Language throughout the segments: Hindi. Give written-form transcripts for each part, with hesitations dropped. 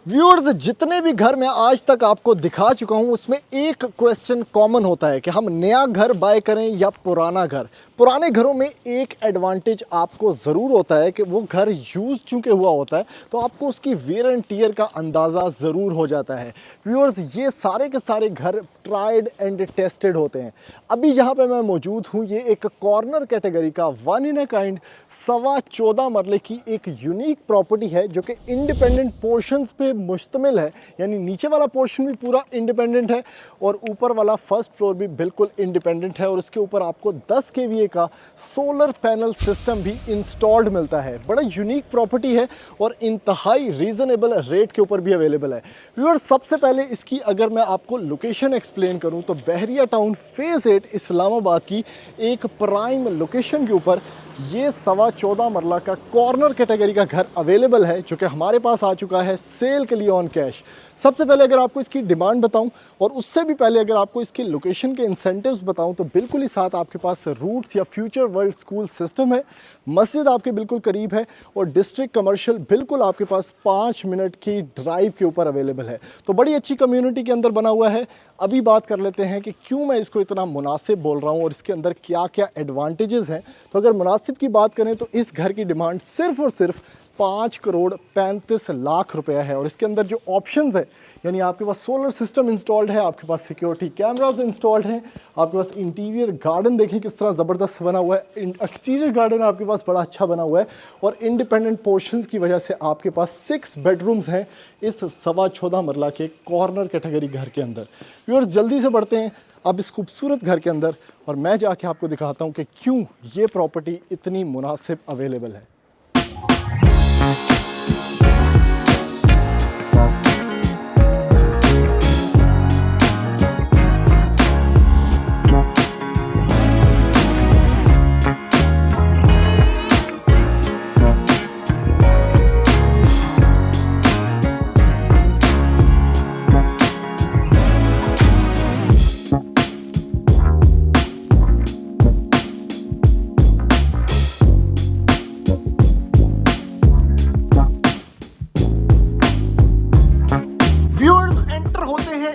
व्यूअर्स, जितने भी घर मैं आज तक आपको दिखा चुका हूं उसमें एक क्वेश्चन कॉमन होता है कि हम नया घर बाय करें या पुराना घर। पुराने घरों में एक एडवांटेज आपको ज़रूर होता है कि वो घर यूज़ चूँकि हुआ होता है तो आपको उसकी वेयर एंड टियर का अंदाज़ा ज़रूर हो जाता है। व्यूअर्स, ये सारे के सारे घर ट्राइड एंड टेस्टेड होते हैं। अभी जहाँ पे मैं मौजूद हूँ ये एक कॉर्नर कैटेगरी का वन इन अ काइंड 14.25 मरले की एक यूनिक प्रॉपर्टी है जो कि इंडिपेंडेंट पोर्शंस पे मुश्तमिल है। यानी नीचे वाला पोर्शन भी पूरा इंडिपेंडेंट है और ऊपर वाला फर्स्ट फ्लोर भी बिल्कुल इंडिपेंडेंट है और उसके ऊपर आपको 10 केवीए का सोलर पैनल सिस्टम भी इंस्टॉल्ड मिलता है। बड़ा यूनिक प्रॉपर्टी है और इंतहाई रीजनेबल रेट के ऊपर भी अवेलेबल है। व्यूअर्स, सबसे पहले इसकी अगर मैं आपको लोकेशन एक्सप्लेन करूं तो बहरिया टाउन फेज़ 8 इस्लामाबाद की एक प्राइम लोकेशन के ऊपर ये 14.25 मरला का कॉर्नर कैटेगरी का घर अवेलेबल है जो कि हमारे पास आ चुका है सेल के लिए ऑन कैश। सबसे पहले अगर आपको इसकी डिमांड बताऊं और उससे भी पहले अगर आपको इसकी लोकेशन के इंसेंटिव्स बताऊं तो बिल्कुल ही साथ आपके पास रूट्स या फ्यूचर वर्ल्ड स्कूल सिस्टम है, मस्जिद आपके बिल्कुल करीब है और डिस्ट्रिक्ट कमर्शियल बिल्कुल आपके पास 5 मिनट की ड्राइव के ऊपर अवेलेबल है। तो बड़ी अच्छी कम्युनिटी के अंदर बना हुआ है। अभी बात कर लेते हैं कि क्यों मैं इसको इतना मुनासिब बोल रहा हूँ और इसके अंदर क्या क्या एडवांटेजेस हैं। तो अगर मुनासिब की बात करें तो इस घर की डिमांड सिर्फ और सिर्फ 5,35,00,000 रुपया है और इसके अंदर जो ऑप्शंस है यानी आपके पास सोलर सिस्टम इंस्टॉल्ड है, आपके पास सिक्योरिटी कैमरास इंस्टॉल्ड हैं, आपके पास इंटीरियर गार्डन देखें किस तरह ज़बरदस्त बना हुआ है, एक्सटीरियर गार्डन आपके पास बड़ा अच्छा बना हुआ है और इंडिपेंडेंट पोर्शंस की वजह से आपके पास 6 बेडरूम्स हैं इस 14.25 मरला के कॉर्नर कैटेगरी घर के अंदर। व्यूअर्स, जल्दी से बढ़ते हैं अब इस खूबसूरत घर के अंदर और मैं जाके आपको दिखाता हूँ कि क्यों ये प्रॉपर्टी इतनी मुनासिब अवेलेबल है।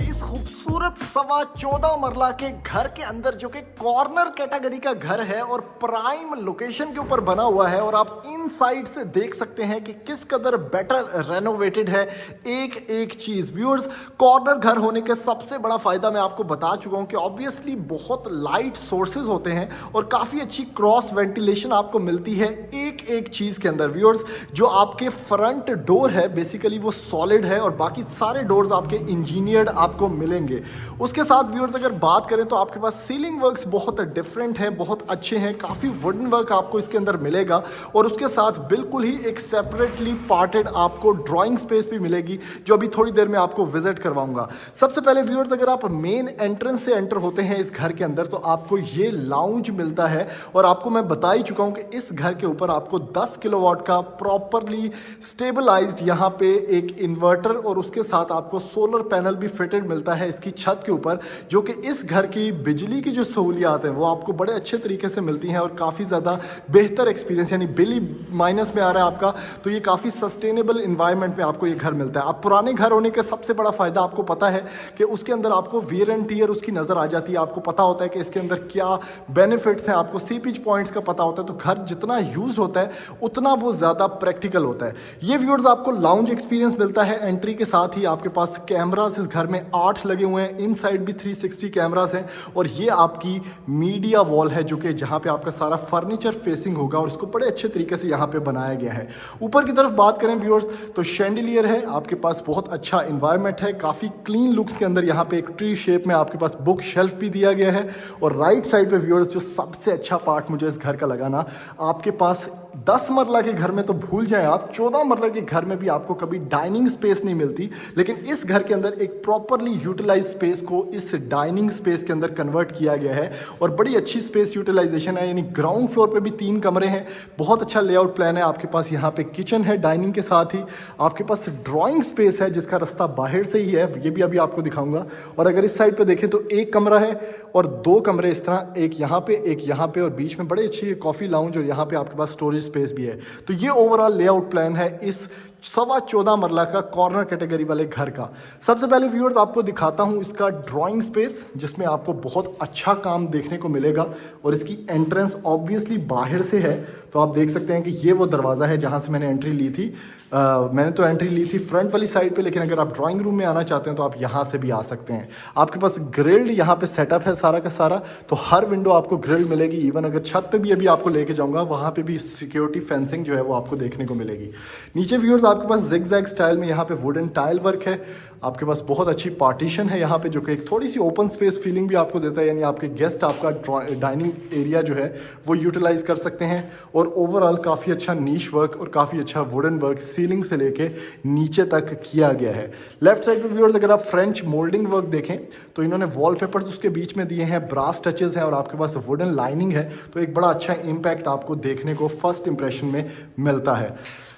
इस खूबसूरत 14.25 मरला के घर के अंदर जो कि कॉर्नर कैटेगरी का घर है और प्राइम लोकेशन के ऊपर बना हुआ है और आप इन साइड से देख सकते हैं कि किस कदर बेटर रेनोवेटेड है एक एक चीज। व्यूअर्स, कॉर्नर घर होने के सबसे बड़ा फायदा मैं आपको बता चुका हूं कि ऑब्वियसली बहुत लाइट सोर्सेज होते हैं और काफी अच्छी क्रॉस वेंटिलेशन आपको मिलती है एक एक चीज के अंदर। व्यूअर्स, जो आपके फ्रंट डोर है बेसिकली वो सॉलिड है और बाकी सारे डोर्स आपके इंजीनियर्ड आपको मिलेंगे। उसके साथ व्यूअर्स अगर बात करें तो आपके पास सीलिंग वर्क्स बहुत डिफरेंट हैं, बहुत अच्छे हैं, काफ़ी वुडन वर्क आपको इसके अंदर मिलेगा और उसके साथ बिल्कुल ही एक सेपरेटली पार्टेड आपको ड्राइंग स्पेस भी मिलेगी जो अभी थोड़ी देर में आपको विजिट करवाऊंगा। सबसे पहले व्यूअर्स, अगर आप मेन एंट्रेंस से एंटर होते हैं इस घर के अंदर तो आपको ये लाउंज मिलता है और आपको मैं बता ही चुका हूं कि इस घर के ऊपर आपको 10 किलोवाट का प्रॉपरली स्टेबलाइज्ड यहाँ पे एक इन्वर्टर और उसके साथ आपको सोलर पैनल भी फिटेड मिलता है इसकी छत के ऊपर, जो कि इस घर की बिजली की जो सहूलियात हैं वो आपको बड़े अच्छे तरीके से मिलती हैं और काफ़ी ज़्यादा बेहतर एक्सपीरियंस, यानी बिल ही माइनस में आ रहा है आपका तो ये काफ़ी सस्टेनेबल इन्वायरमेंट में आपको ये घर मिलता है। अब पुराने घर होने का सबसे बड़ा फ़ायदा आपको पता है कि उसके अंदर आपको वियर एंड टियर उसकी नज़र आ जाती है, आपको पता होता है कि इसके अंदर क्या बेनिफिट्स हैं, आपको सीपेज पॉइंट्स का पता होता है, तो घर जितना यूज होता है उतना वो ज़्यादा प्रैक्टिकल होता है। ये व्यूअर्स आपको लाउंज एक्सपीरियंस मिलता है एंट्री के साथ ही। आपके पास कैमरास इस घर में 8 लगे हुए हैं, इन साइड भी 360 कैमरास हैं और ये आपकी मीडिया वॉल है जो कि जहाँ पे आपका सारा फर्नीचर फेसिंग होगा और इसको बड़े अच्छे तरीके से यहाँ पे बनाया गया है। ऊपर की तरफ बात करें व्यूअर्स तो शैंडिलियर है, आपके पास बहुत अच्छा इन्वायरमेंट है, काफ़ी क्लीन लुक्स के अंदर यहाँ पे एक ट्री शेप में आपके पास बुक शेल्फ भी दिया गया है और राइट साइड पे व्यूअर्स जो सबसे अच्छा पार्ट मुझे इस घर का लगा ना, आपके पास 10 मरला के घर में तो भूल जाएं आप, 14 मरला के घर में भी आपको कभी डाइनिंग स्पेस नहीं मिलती, लेकिन इस घर के अंदर एक प्रॉपरली यूटिलाइज स्पेस को इस डाइनिंग स्पेस के अंदर कन्वर्ट किया गया है और बड़ी अच्छी स्पेस यूटिलाइजेशन है। यानी ग्राउंड फ्लोर पे भी 3 कमरे हैं, बहुत अच्छा लेआउट प्लान है। आपके पास यहाँ पे किचन है, डाइनिंग के साथ ही आपके पास ड्राइंग स्पेस है जिसका रास्ता बाहर से ही है, ये भी अभी आपको दिखाऊंगा। और अगर इस साइड पे देखें तो एक कमरा है और 2 कमरे इस तरह, एक यहाँ पे और बीच में बड़ी अच्छी कॉफ़ी लाउंज और यहाँ पे आपके पास स्टोरेज स्पेस भी है। तो ये ओवरऑल लेआउट प्लान है इस 14.25 मरला का कॉर्नर कैटेगरी वाले घर का। सबसे पहले व्यूअर्स आपको दिखाता हूँ इसका ड्राइंग स्पेस, जिसमें आपको बहुत अच्छा काम देखने को मिलेगा। और इसकी एंट्रेंस ऑब्वियसली बाहर से है, तो आप देख सकते हैं कि ये वो दरवाज़ा है जहाँ से मैंने एंट्री ली थी। मैंने तो एंट्री ली थी फ्रंट वाली साइड पे, लेकिन अगर आप ड्राइंग रूम में आना चाहते हैं तो आप यहाँ से भी आ सकते हैं। आपके पास ग्रिल्ड यहाँ पे सेटअप है सारा का सारा, तो हर विंडो आपको ग्रिल्ड मिलेगी। इवन अगर छत पे भी अभी आपको लेके जाऊँगा, वहाँ पे भी सिक्योरिटी फेंसिंग जो है वो आपको देखने को मिलेगी। नीचे व्यूअर्स आपके पास जिग-जैग स्टाइल में यहाँ पे वुडन टाइल वर्क है। आपके पास बहुत अच्छी पार्टीशन है यहाँ पे, जो कि एक थोड़ी सी ओपन स्पेस फीलिंग भी आपको देता है, यानी आपके गेस्ट आपका डाइनिंग एरिया जो है वो यूटिलाइज कर सकते हैं। और ओवरऑल काफ़ी अच्छा नीश वर्क और काफ़ी अच्छा वुडन वर्क सीलिंग से लेके नीचे तक किया गया है। लेफ्ट साइड पे व्यूअर्स अगर आप फ्रेंच मोल्डिंग वर्क देखें तो इन्होंने वॉलपेपर्स उसके बीच में दिए हैं, ब्रास टचेस हैं और आपके पास वुडन लाइनिंग है, तो एक बड़ा अच्छा इम्पैक्ट आपको देखने को फर्स्ट इंप्रेशन में मिलता है।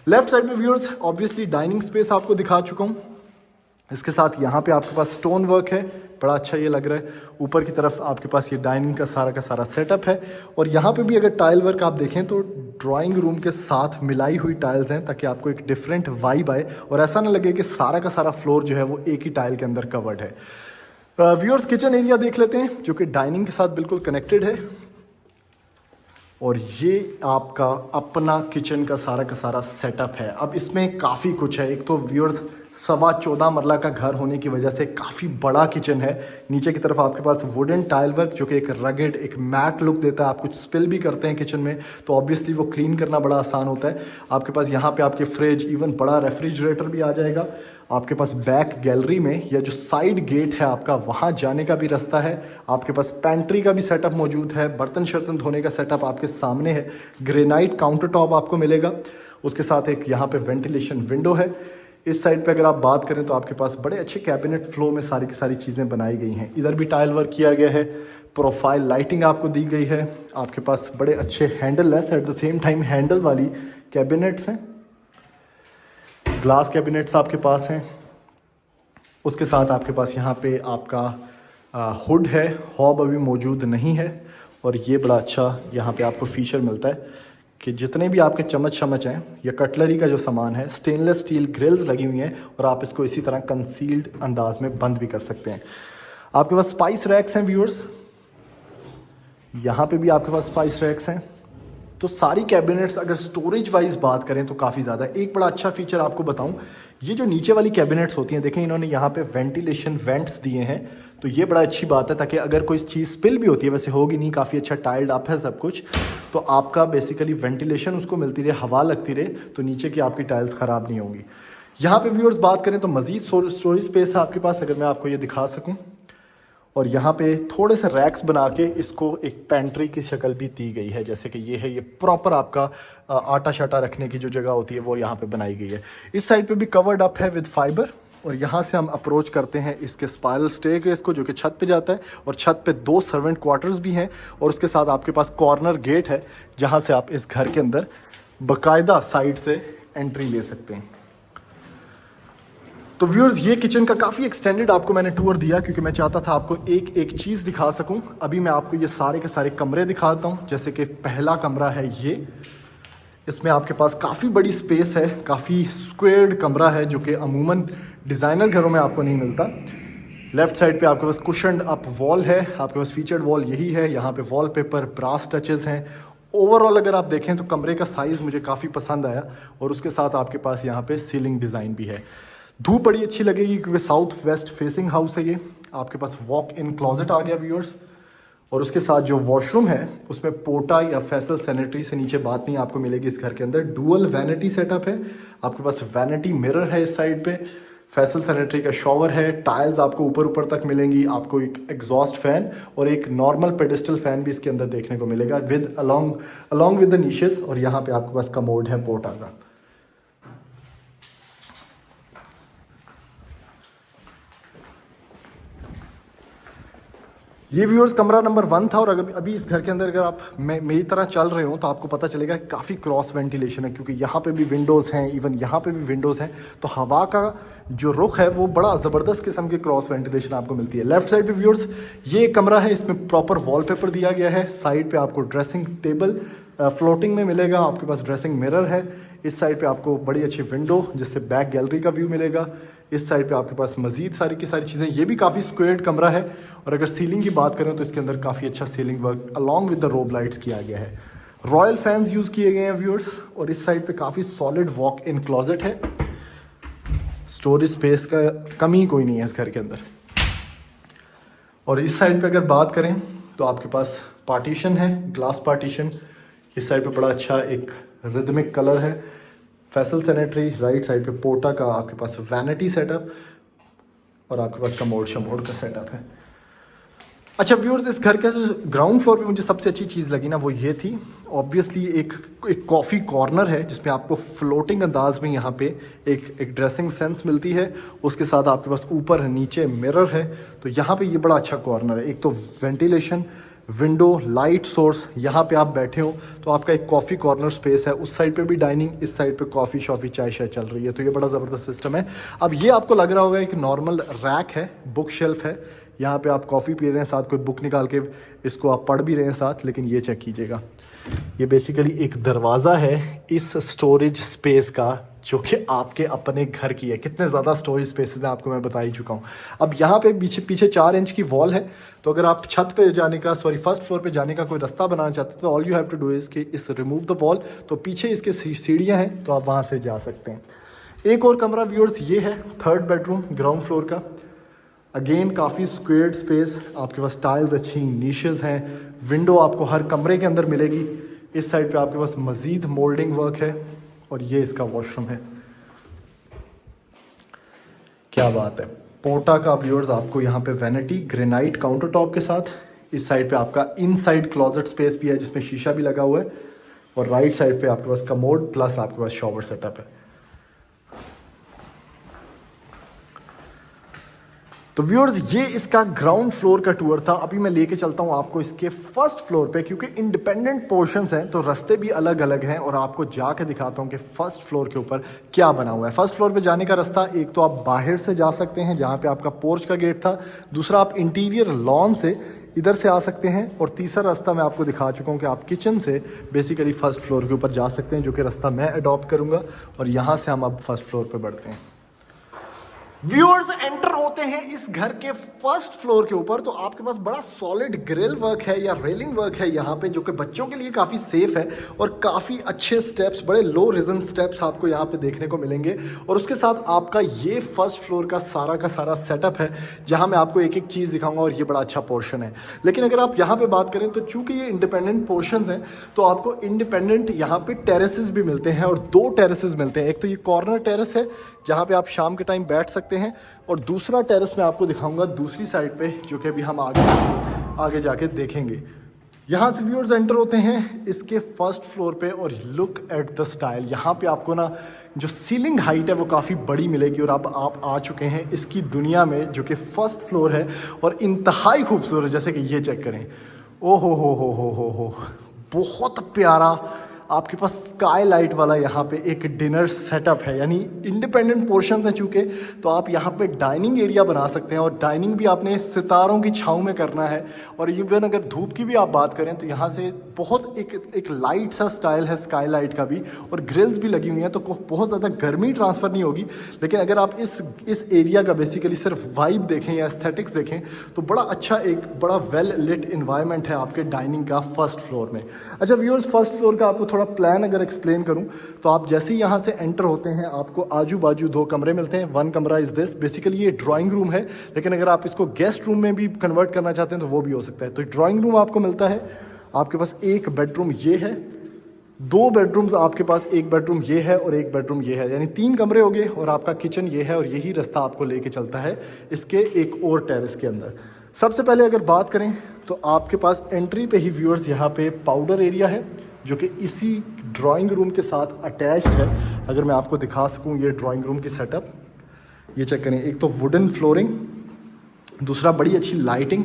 लेफ्ट साइड में व्यूअर्स ऑब्वियसली डाइनिंग स्पेस आपको दिखा चुका हूँ। इसके साथ यहाँ पे आपके पास स्टोन वर्क है, बड़ा अच्छा ये लग रहा है। ऊपर की तरफ आपके पास ये डाइनिंग का सारा सेटअप है। और यहाँ पे भी अगर टाइल वर्क आप देखें तो ड्राइंग रूम के साथ मिलाई हुई टाइल्स हैं, ताकि आपको एक डिफरेंट वाइब आए और ऐसा ना लगे कि सारा का सारा फ्लोर जो है वो एक ही टाइल के अंदर कवर्ड है। व्यूअर्स किचन एरिया देख लेते हैं, जो कि डाइनिंग के साथ बिल्कुल कनेक्टेड है। और ये आपका अपना किचन का सारा सेटअप है। अब इसमें काफ़ी कुछ है। एक तो व्यूअर्स 14.25 मरला का घर होने की वजह से काफ़ी बड़ा किचन है। नीचे की तरफ आपके पास वुडन टाइल वर्क, जो कि एक रगेड एक मैट लुक देता है। आप कुछ स्पिल भी करते हैं किचन में तो ऑब्वियसली वो क्लीन करना बड़ा आसान होता है। आपके पास यहाँ पे आपके फ्रिज, इवन बड़ा रेफ्रिजरेटर भी आ जाएगा। आपके पास बैक गैलरी में या जो साइड गेट है आपका, वहाँ जाने का भी रास्ता है। आपके पास पेंट्री का भी सेटअप मौजूद है। बर्तन शर्तन धोने का सेटअप आपके सामने है। ग्रेनाइट काउंटर टॉप आपको मिलेगा। उसके साथ एक यहाँ पे वेंटिलेशन विंडो है। इस साइड पे अगर आप बात करें तो आपके पास बड़े अच्छे कैबिनेट फ्लो में सारी की सारी चीज़ें बनाई गई हैं। इधर भी टाइल वर्क किया गया है। प्रोफाइल लाइटिंग आपको दी गई है। आपके पास बड़े अच्छे handle less at the same time handle वाली कैबिनेट्स हैं। ग्लास कैबिनेट्स आपके पास हैं। उसके साथ आपके पास यहाँ पे आपका हुड है, हॉब अभी मौजूद नहीं है। और ये बड़ा अच्छा यहाँ पे आपको फीचर मिलता है कि जितने भी आपके चम्मच हैं या कटलरी का जो सामान है, स्टेनलेस स्टील ग्रिल्स लगी हुई हैं और आप इसको इसी तरह कंसील्ड अंदाज में बंद भी कर सकते हैं। आपके पास स्पाइस रैक्स हैं व्यूअर्स, यहाँ पे भी आपके पास स्पाइस रैक्स हैं। तो सारी कैबिनेट्स अगर स्टोरेज वाइज बात करें तो काफ़ी ज़्यादा। एक बड़ा अच्छा फीचर आपको बताऊं, ये जो नीचे वाली कैबिनेट्स होती हैं, देखें इन्होंने यहाँ पे वेंटिलेशन वेंट्स दिए हैं, तो ये बड़ा अच्छी बात है, ताकि अगर कोई चीज़ स्पिल भी होती है, वैसे होगी नहीं, काफ़ी अच्छा टाइल्ड अप है सब कुछ, तो आपका बेसिकली वेंटिलेशन उसको मिलती रहे, हवा लगती रहे, तो नीचे की आपकी टाइल्स ख़राब नहीं होंगी। यहाँ पे व्यूअर्स बात करें तो मज़ीद स्टोरेज स्पेस है आपके पास, अगर मैं आपको ये दिखा सकूँ। और यहाँ पे थोड़े से रैक्स बना के इसको एक पेंट्री की शक्ल भी दी गई है, जैसे कि ये है, ये प्रॉपर आपका आटा शाटा रखने की जो जगह होती है वो यहाँ पे बनाई गई है। इस साइड पे भी कवर्ड अप है विद फाइबर। और यहाँ से हम अप्रोच करते हैं इसके स्पाइरल स्टेयरकेस को, जो कि छत पे जाता है। और छत पे 2 सर्वेंट क्वार्टर्स भी हैं। और उसके साथ आपके पास कॉर्नर गेट है, जहाँ से आप इस घर के अंदर बाकायदा साइड से एंट्री ले सकते हैं। तो व्यूअर्स ये किचन का काफ़ी एक्सटेंडेड आपको मैंने टूर दिया, क्योंकि मैं चाहता था आपको एक एक चीज़ दिखा सकूं। अभी मैं आपको ये सारे के सारे कमरे दिखाता हूं। जैसे कि पहला कमरा है ये, इसमें आपके पास काफ़ी बड़ी स्पेस है, काफ़ी स्क्वेयर्ड कमरा है, जो कि अमूमन डिज़ाइनर घरों में आपको नहीं मिलता। लेफ्ट साइड पे आपके पास कुशन्ड अप वॉल है, आपके पास फीचर्ड वॉल यही है। यहाँ पे वॉलपेपर, ब्रास टचेस हैं। ओवरऑल अगर आप देखें तो कमरे का साइज़ मुझे काफ़ी पसंद आया। और उसके साथ आपके पास यहाँ पे सीलिंग डिज़ाइन भी है। धूप बड़ी अच्छी लगेगी क्योंकि साउथ वेस्ट फेसिंग हाउस है ये। आपके पास वॉक इन क्लोजेट आ गया व्यूअर्स। और उसके साथ जो वॉशरूम है उसमें पोटा या फैसल सैनिटरी से नीचे बात नहीं आपको मिलेगी इस घर के अंदर। डुअल वैनिटी सेटअप है, आपके पास वैनिटी मिरर है इस साइड पे, फैसल सैनिटरी का शॉवर है, टाइल्स आपको ऊपर तक मिलेंगी। आपको एक एग्जॉस्ट फैन और एक नॉर्मल पेडिस्टल फैन भी इसके अंदर देखने को मिलेगा with along with the niches. और यहाँ पे आपके पास कमोड है पोटा का। ये व्यूअर्स कमरा नंबर 1 था और अगर अभी इस घर के अंदर अगर आप मेरी तरह चल रहे हो तो आपको पता चलेगा काफ़ी क्रॉस वेंटिलेशन है, क्योंकि यहाँ पे भी विंडोज़ हैं, इवन यहाँ पे भी विंडोज़ हैं, तो हवा का जो रुख है वो बड़ा ज़बरदस्त किस्म की क्रॉस वेंटिलेशन आपको मिलती है। लेफ्ट साइड पे व्यूअर्स ये कमरा है, इसमें प्रॉपर वॉलपेपर दिया गया है। साइड पे आपको ड्रेसिंग टेबल फ्लोटिंग में मिलेगा, आपके पास ड्रेसिंग मिरर है। इस साइड पे आपको बड़ी अच्छी विंडो जिससे बैक गैलरी का व्यू मिलेगा। इस साइड पे आपके पास मजीद सारी की सारी चीज़ें। ये भी काफ़ी स्क्वेयर्ड कमरा है और अगर सीलिंग की बात करें तो इसके अंदर काफ़ी अच्छा ceiling work along with the रोब लाइट्स किया गया है। रॉयल फैंस यूज़ किए गए हैं व्यूअर्स। और इस साइड पे काफ़ी सॉलिड वॉक इन क्लोजेट है। स्टोरेज स्पेस का कमी कोई नहीं है इस घर के अंदर। और इस साइड पे अगर बात करें तो आपके पास पार्टीशन है, ग्लास पार्टीशन। इस साइड पे बड़ा अच्छा एक रिदमिक कलर है। फैसल सैनिटरी। राइट साइड पे पोटा का आपके पास वैनिटी सेटअप और आपके पास कमोड शमोड का सेटअप है। अच्छा व्यूअर्स, इस घर के ग्राउंड फ्लोर पे मुझे सबसे अच्छी चीज़ लगी ना वो ये थी, ऑब्वियसली एक कॉफ़ी कॉर्नर है जिसमें आपको फ्लोटिंग अंदाज में यहाँ पे एक ड्रेसिंग सेंस मिलती है। उसके साथ आपके पास ऊपर नीचे मिरर है, तो यहाँ पे ये बड़ा अच्छा कॉर्नर है। एक तो वेंटिलेशन, विंडो, लाइट सोर्स, यहाँ पे आप बैठे हो तो आपका एक कॉफ़ी कॉर्नर स्पेस है। उस साइड पे भी डाइनिंग, इस साइड पे कॉफ़ी शॉफ़ी चाय शाय चल रही है, तो ये बड़ा ज़बरदस्त सिस्टम है। अब ये आपको लग रहा होगा एक नॉर्मल रैक है, बुक शेल्फ है, यहाँ पे आप कॉफ़ी पी रहे हैं, साथ कोई बुक निकाल के इसको आप पढ़ भी रहे हैं साथ, लेकिन ये चेक कीजिएगा, ये बेसिकली एक दरवाज़ा है इस स्टोरेज स्पेस का जो कि आपके अपने घर की है। कितने ज़्यादा स्टोरेज स्पेसेस हैं आपको मैं बता ही चुका हूँ। अब यहाँ पे पीछे 4 इंच की वॉल है, तो अगर आप छत पे जाने का फर्स्ट फ्लोर पे जाने का कोई रास्ता बनाना चाहते हैं तो all you have to do is कि इस रिमूव द वॉल, तो पीछे इसके सीढ़ियाँ हैं तो आप वहाँ से जा सकते हैं। एक और कमरा व्यूअर्स ये है, 3rd बेडरूम ग्राउंड फ्लोर का। अगेन काफ़ी स्क्वेयर्ड स्पेस, आपके पास टाइल्स अच्छी, नीशेस हैं, विंडो आपको हर कमरे के अंदर मिलेगी। इस साइड पे आपके पास मज़ीद मोल्डिंग वर्क है और ये इसका वॉशरूम है। क्या बात है। पोटा का व्यूअर्स आपको यहाँ पे वैनिटी ग्रेनाइट काउंटर टॉप के साथ। इस साइड पे आपका इनसाइड क्लोजेट स्पेस भी है जिसमें शीशा भी लगा हुआ है। और राइट साइड पे आपके पास कमोड प्लस आपके पास शॉवर सेटअप है। तो व्यूअर्स ये इसका ग्राउंड फ्लोर का टूर था। अभी मैं लेके चलता हूँ आपको इसके फर्स्ट फ्लोर पे, क्योंकि इंडिपेंडेंट पोर्शंस हैं तो रास्ते भी अलग अलग हैं और आपको जाके दिखाता हूँ कि फर्स्ट फ्लोर के ऊपर क्या बना हुआ है। फर्स्ट फ्लोर पे जाने का रास्ता एक तो आप बाहर से जा सकते हैं जहाँ पे आपका पोर्च का गेट था, दूसरा आप इंटीरियर लॉन से इधर से आ सकते हैं, और तीसरा रास्ता मैं आपको दिखा चुका हूँ कि आप किचन से बेसिकली फर्स्ट फ्लोर के ऊपर जा सकते हैं, जो कि रास्ता मैं अडॉप्ट करूँगा। और यहाँ से हम अब फर्स्ट फ्लोर पर बढ़ते हैं। व्यूअर्स एंटर होते हैं इस घर के फर्स्ट फ्लोर के ऊपर, तो आपके पास बड़ा सॉलिड ग्रिल वर्क है या रेलिंग वर्क है यहाँ पे, जो कि बच्चों के लिए काफ़ी सेफ है और काफ़ी अच्छे स्टेप्स, बड़े लो रिजन स्टेप्स आपको यहाँ पे देखने को मिलेंगे। और उसके साथ आपका ये फर्स्ट फ्लोर का सारा सेटअप है जहाँ मैं आपको एक एक चीज़ दिखाऊंगा और ये बड़ा अच्छा पोर्शन है। लेकिन अगर आप यहाँ पर बात करें तो चूँकि ये इंडिपेंडेंट पोर्शन हैं तो आपको इंडिपेंडेंट यहाँ पर टेरेसेस भी मिलते हैं, और 2 टेरेसेस मिलते हैं। एक तो ये कॉर्नर टेरेस है जहाँ पे आप शाम के टाइम बैठ सकते हैं, और दूसरा टेरेस मैं आपको दिखाऊंगा दूसरी साइड पे, जो कि अभी हम आगे जाके देखेंगे। यहाँ से व्यूअर्स एंटर होते हैं इसके फर्स्ट फ्लोर पे, और लुक एट द स्टाइल। यहाँ पे आपको ना जो सीलिंग हाइट है वो काफ़ी बड़ी मिलेगी, और अब आप आ चुके हैं इसकी दुनिया में, जो कि फर्स्ट फ्लोर है और इंतहाई खूबसूरत। जैसे कि ये चेक करें, ओ हो, बहुत प्यारा आपके पास स्काई लाइट वाला यहाँ पे एक डिनर सेटअप है। यानी इंडिपेंडेंट पोर्शन है चूँकि, तो आप यहाँ पे डाइनिंग एरिया बना सकते हैं, और डाइनिंग भी आपने सितारों की छाँव में करना है। और इवन अगर धूप की भी आप बात करें तो यहाँ से बहुत एक लाइट सा स्टाइल है स्काई लाइट का भी, और ग्रिल्स भी लगी हुई हैं, तो बहुत ज़्यादा गर्मी ट्रांसफ़र नहीं होगी। लेकिन अगर आप इस एरिया का बेसिकली सिर्फ वाइब देखें या एस्थेटिक्स देखें तो बड़ा अच्छा एक बड़ा वेल लिट इन्वायरमेंट है आपके डाइनिंग का फर्स्ट फ्लोर में। अच्छा व्यूअर्स, फर्स्ट फ्लोर का आपको प्लान अगर एक्सप्लेन करूं तो आप जैसे ही यहाँ से एंटर होते हैं आपको आजू बाजू 2 कमरे मिलते हैं। 1 कमरा इज दिस, बेसिकली ये ड्राइंग रूम है, लेकिन अगर आप इसको गेस्ट रूम में भी कन्वर्ट करना चाहते हैं तो वो भी हो सकता है। तो ड्राइंग रूम आपको मिलता है, आपके पास 1 बेडरूम ये है, 2 बेडरूम्स आपके पास, 1 बेडरूम ये है और 1 बेडरूम ये है, यानी 3 कमरे हो गए, और आपका किचन ये है, और यही रास्ता आपको लेके चलता है इसके एक और टेरेस के अंदर। सबसे पहले अगर बात करें तो आपके पास एंट्री पे ही व्यूअर्स यहाँ पे पाउडर एरिया है, जो कि इसी ड्राइंग रूम के साथ अटैच्ड है। अगर मैं आपको दिखा सकूं ये ड्राइंग रूम की सेटअप, ये चेक करें। एक तो वुडन फ्लोरिंग, दूसरा बड़ी अच्छी लाइटिंग,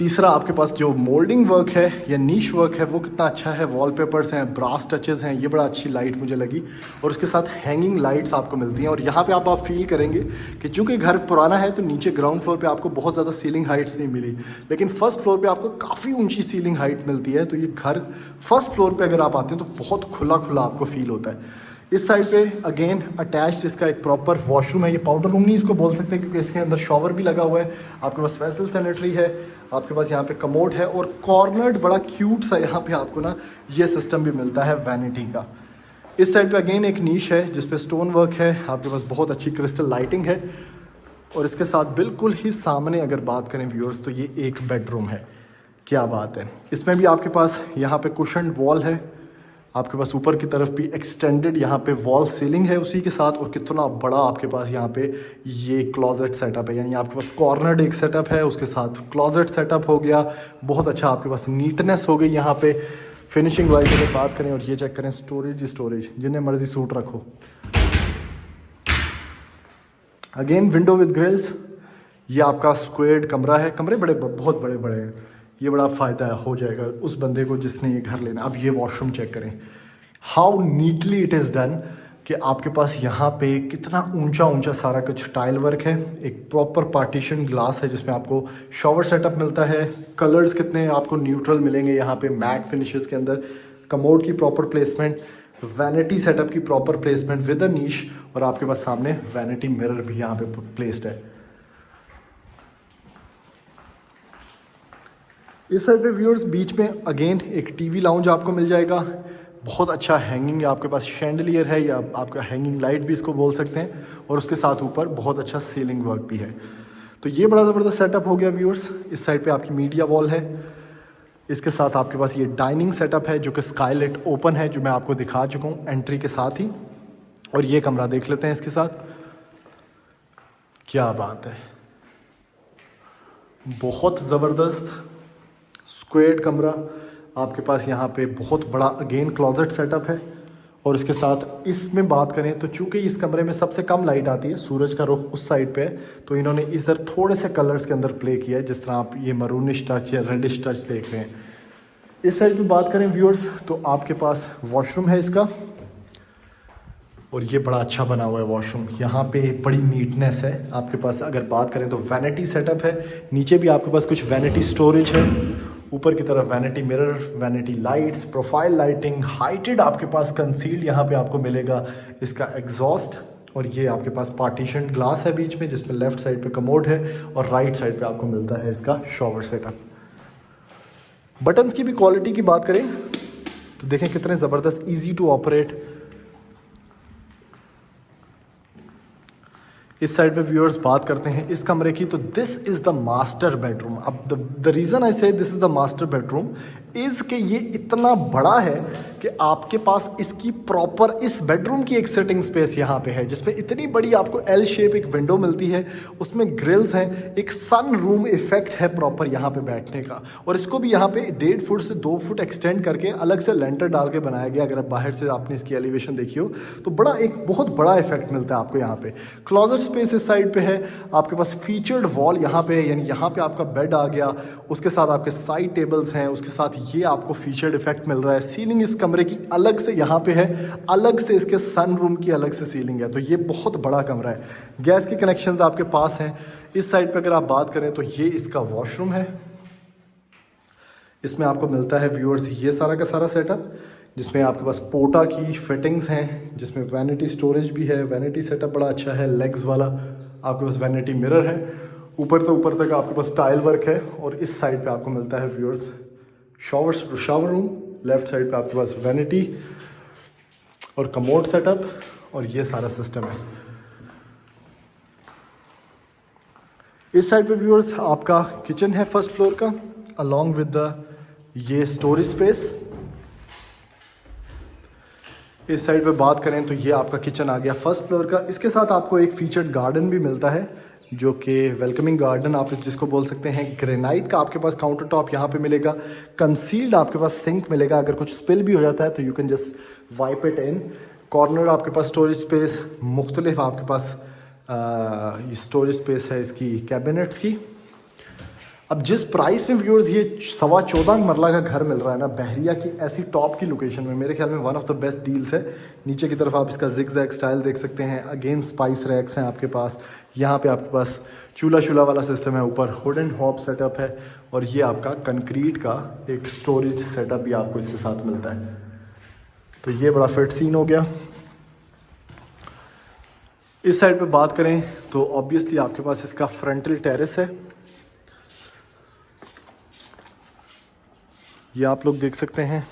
तीसरा आपके पास जो मोल्डिंग वर्क है या नीश वर्क है वो कितना अच्छा है, वॉलपेपर्स हैं, ब्रास टचेस हैं, ये बड़ा अच्छी लाइट मुझे लगी। और उसके साथ हैंगिंग लाइट्स आपको मिलती हैं। और यहाँ पे आप फील करेंगे कि चूँकि घर पुराना है तो नीचे ग्राउंड फ्लोर पे आपको बहुत ज़्यादा सीलिंग हाइट्स नहीं मिली, लेकिन फर्स्ट फ्लोर पे आपको काफ़ी ऊंची सीलिंग हाइट मिलती है। तो ये घर फर्स्ट फ्लोर पे अगर आप आते हैं तो बहुत खुला खुला आपको फील होता है। इस साइड पे अगेन अटैच्ड इसका एक प्रॉपर वॉशरूम है। ये पाउडर रूम नहीं इसको बोल सकते क्योंकि इसके अंदर शॉवर भी लगा हुआ है। आपके पास वेसल सैनिटरी है, आपके पास यहाँ पे कमोड है और कॉर्नर्ड बड़ा क्यूट सा यहाँ पे आपको ना ये सिस्टम भी मिलता है वैनिटी का। इस साइड पे अगेन एक नीश है जिसपे स्टोन वर्क है, आपके पास बहुत अच्छी क्रिस्टल लाइटिंग है। और इसके साथ बिल्कुल ही सामने अगर बात करें व्यूअर्स तो ये एक बेडरूम है। क्या बात है, इसमें भी आपके पास यहाँ पे कुशन वॉल है, आपके पास ऊपर की तरफ भी एक्सटेंडेड यहाँ पे वॉल सीलिंग है उसी के साथ। और कितना बड़ा आपके पास यहाँ पे ये क्लॉजेट सेटअप है, यानी आपके पास कॉर्नर्ड एक सेटअप है, उसके साथ क्लॉजेट सेटअप हो गया। बहुत अच्छा आपके पास नीटनेस हो गई यहाँ पे। फिनिशिंग वाइज अगर बात करें और ये चेक करें, स्टोरेज जिन्हें मर्जी सूट रखो। Again window with grills. ये आपका स्क्वेयर्ड कमरा है, कमरे बहुत बड़े बड़े हैं। ये बड़ा फ़ायदा हो जाएगा उस बंदे को जिसने ये घर लेना। अब ये वॉशरूम चेक करें, how neatly it is done कि आपके पास यहाँ पे कितना ऊंचा सारा कुछ टाइल वर्क है। एक प्रॉपर पार्टीशन ग्लास है जिसमें आपको शॉवर सेटअप मिलता है। कलर्स कितने आपको न्यूट्रल मिलेंगे यहाँ पे मैट फिनिशेस के अंदर। कमोड की प्रॉपर प्लेसमेंट, वैनिटी सेटअप की प्रॉपर प्लेसमेंट विद अ नीश। और आपके पास सामने वैनिटी मिरर भी यहाँ पे प्लेस्ड है। इस साइड पे व्यूअर्स बीच में अगेन एक टीवी लाउंज आपको मिल जाएगा। बहुत अच्छा हैंगिंग है, आपके पास शैंडलियर है या आपका हैंगिंग लाइट भी इसको बोल सकते हैं। और उसके साथ ऊपर बहुत अच्छा सीलिंग वर्क भी है। तो ये बड़ा ज़बरदस्त सेटअप हो गया व्यूअर्स। इस साइड पे आपकी मीडिया वॉल है, इसके साथ आपके पास ये डाइनिंग सेटअप है जो कि स्काईलाइट ओपन है, जो मैं आपको दिखा चुका हूँ एंट्री के साथ ही। और ये कमरा देख लेते हैं इसके साथ। क्या बात है, बहुत ज़बरदस्त स्क्वेयर्ड कमरा। आपके पास यहाँ पे बहुत बड़ा अगेन क्लॉजेट सेटअप है। और इसके साथ इसमें बात करें तो चूंकि इस कमरे में सबसे कम लाइट आती है, सूरज का रुख उस साइड पे है, तो इन्होंने इधर थोड़े से कलर्स के अंदर प्ले किया है, जिस तरह आप ये मरूनिश टच या रेडिश टच देख रहे हैं। इस साइड पे बात करें व्यूअर्स तो आपके पास वॉशरूम है इसका। और ये बड़ा अच्छा बना हुआ है वॉशरूम, यहाँ पे बड़ी नीटनेस है। आपके पास अगर बात करें तो वैनिटी सेटअप है, नीचे भी आपके पास कुछ वैनिटी स्टोरेज है, ऊपर की तरफ vanity mirror, vanity lights, profile lighting, heighted आपके पास कंसील्ड यहाँ पे आपको मिलेगा इसका एग्जॉस्ट। और ये आपके पास पार्टीशन ग्लास है बीच में जिसमें लेफ्ट साइड पे कमोड है और राइट साइड पे आपको मिलता है इसका शॉवर सेटअप। बटन्स की भी क्वालिटी की बात करें तो देखें कितने ज़बरदस्त, ईजी टू ऑपरेट। इस साइड पे व्यूअर्स बात करते हैं इस कमरे की, तो this is the master bedroom. अब द रीज़न आई से this is the master bedroom is कि ये इतना बड़ा है कि आपके पास इसकी प्रॉपर इस बेडरूम की एक सिटिंग स्पेस यहाँ पे है जिसमें इतनी बड़ी आपको एल शेप एक विंडो मिलती है, उसमें ग्रिल्स हैं, एक सन रूम इफेक्ट है प्रॉपर यहाँ पे बैठने का। और इसको भी यहाँ पे 1.5 फुट से 2 फुट एक्सटेंड करके अलग से लेंटर डाल के बनाया गया। अगर आप बाहर से आपने इसकी एलिवेशन देखी हो तो बड़ा एक बहुत बड़ा इफेक्ट मिलता है आपको यहाँ पे। क्लॉजेट स्पेस इस साइड पे है, आपके पास फीचर्ड वॉल यहाँ पे है, यानी यहाँ पे आपका बेड आ गया, उसके साथ आपके साइड टेबल्स हैं, उसके साथ ये आपको फीचर्ड इफेक्ट मिल रहा है। सीलिंग इस कमरे की अलग से यहाँ पे है, अलग से इसके सन रूम की अलग से सीलिंग है, तो ये बहुत बड़ा कमरा है। गैस के कनेक्शंस आपके पास हैं। इस साइड पे अगर आप बात करें तो ये इसका वॉशरूम है, इसमें आपको मिलता है व्यूअर्स ये सारा का सारा सेटअप, जिसमें आपके पास पोटा की फिटिंग्स हैं, जिसमें वैनिटी स्टोरेज भी है, वैनिटी सेटअप बड़ा अच्छा है, लेग्स वाला आपके पास वैनिटी मिरर है, ऊपर से ऊपर तक आपके पास टाइल वर्क है। और इस साइड पे आपको मिलता है viewers shower room, left side पे आपके पास वैनिटी और कमोड सेटअप और ये सारा सिस्टम है। इस साइड पे व्यूअर्स आपका किचन है फर्स्ट फ्लोर का, अलॉन्ग विद द ये स्टोरेज स्पेस। इस साइड पे बात करें तो ये आपका किचन आ गया फर्स्ट फ्लोर का। इसके साथ आपको एक फीचर्ड गार्डन भी मिलता है जो कि वेलकमिंग गार्डन आप जिसको बोल सकते हैं। ग्रेनाइट का आपके पास काउंटर टॉप यहाँ पे मिलेगा, कंसील्ड आपके पास सिंक मिलेगा, अगर कुछ स्पिल भी हो जाता है तो you can just wipe it in. Corner आपके पास स्टोरेज स्पेस, मुख्तलिफ आपके पास स्टोरेज स्पेस है इसकी कैबिनेट्स की। अब जिस प्राइस में व्यूअर्स ये 14.25 मरला का घर मिल रहा है ना बहरिया की ऐसी टॉप की लोकेशन में, मेरे ख्याल में one of the best deals है। नीचे की तरफ आप इसका जिग-जैग स्टाइल देख सकते हैं। अगेन स्पाइस रैक्स हैं आपके पास। यहाँ पे आपके पास चूल्हा वाला सिस्टम है। ऊपर हुड एंड हॉब सेटअप है और ये आपका कंक्रीट का एक स्टोरेज सेटअप भी आपको इसके साथ मिलता है। तो ये बड़ा फिट सीन हो गया। इस साइड पे बात करें तो ऑब्वियसली आपके पास इसका फ्रंटल टेरेस है। ये आप लोग देख सकते हैं।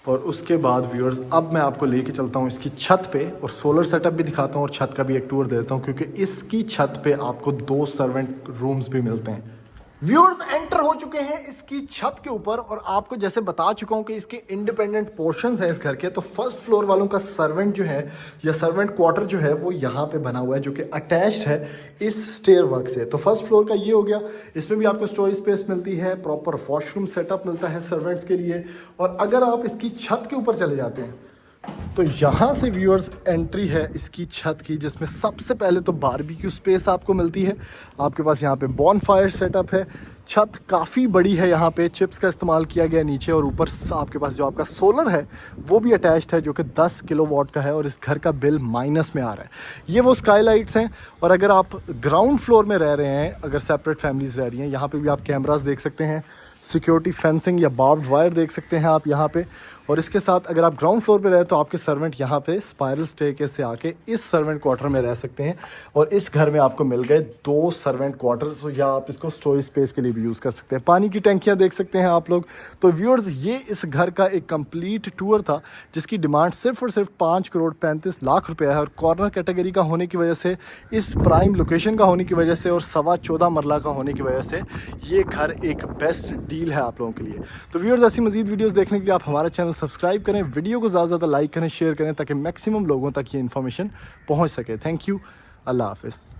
और उसके बाद व्यूअर्स अब मैं आपको लेके चलता हूँ इसकी छत पे और सोलर सेटअप भी दिखाता हूँ और छत का भी एक टूर देता हूँ, क्योंकि इसकी छत पे आपको 2 सर्वेंट रूम्स भी मिलते हैं। व्यूअर्स एंटर हो चुके हैं इसकी छत के ऊपर और आपको जैसे बता चुका हूं कि इसके इंडिपेंडेंट पोर्शंस हैं इस घर के। तो फर्स्ट फ्लोर वालों का सर्वेंट जो है या सर्वेंट क्वार्टर जो है वो यहाँ पे बना हुआ है, जो कि अटैच्ड है इस स्टेयर वर्क से। तो फर्स्ट फ्लोर का ये हो गया। इसमें भी आपको स्टोरेज स्पेस मिलती है, प्रॉपर वॉशरूम सेटअप मिलता है सर्वेंट्स के लिए। और अगर आप इसकी छत के ऊपर चले जाते हैं तो यहाँ से व्यूअर्स एंट्री है इसकी छत की, जिसमें सबसे पहले तो बारबेक्यू स्पेस आपको मिलती है। आपके पास यहाँ पे बॉनफायर सेटअप है। छत काफ़ी बड़ी है, यहाँ पे चिप्स का इस्तेमाल किया गया नीचे। और ऊपर आपके पास जो आपका सोलर है वो भी अटैच्ड है, जो कि 10 किलोवाट का है और इस घर का बिल माइनस में आ रहा है। ये वो स्काईलाइट्स हैं। और अगर आप ग्राउंड फ्लोर में रह रहे हैं, अगर सेपरेट फैमिलीज़ रह रही हैं, यहाँ पे भी आप कैमरास देख सकते हैं, सिक्योरिटी फेंसिंग या बार्ब्ड वायर देख सकते हैं आप यहाँ पे। और इसके साथ अगर आप ग्राउंड फ्लोर पे रहे तो आपके सर्वेंट यहाँ पे स्पाइरल स्टेयरकेस से आके इस सर्वेंट क्वार्टर में रह सकते हैं। और इस घर में आपको मिल गए 2 सर्वेंट क्वार्टर, तो या आप इसको स्टोरेज स्पेस के लिए भी यूज़ कर सकते हैं। पानी की टैंकियाँ देख सकते हैं आप लोग। तो व्यूअर्स ये इस घर का एक कंप्लीट टूर था, जिसकी डिमांड सिर्फ और सिर्फ 5,35,00,000 रुपया है। और कॉर्नर कैटेगरी का होने की वजह से, इस प्राइम लोकेशन का होने की वजह से और 14.25 मरला का होने की वजह से ये घर एक बेस्ट डील है आप लोगों के लिए। तो व्यूअर्स ऐसी मजीद वीडियोस देखने के लिए आप हमारा चैनल सब्सक्राइब करें, वीडियो को ज़्यादा से ज़्यादा लाइक करें, शेयर करें, ताकि मैक्सिमम लोगों तक ये इन्फॉर्मेशन पहुंच सके। Thank you. अल्लाह हाफिज़।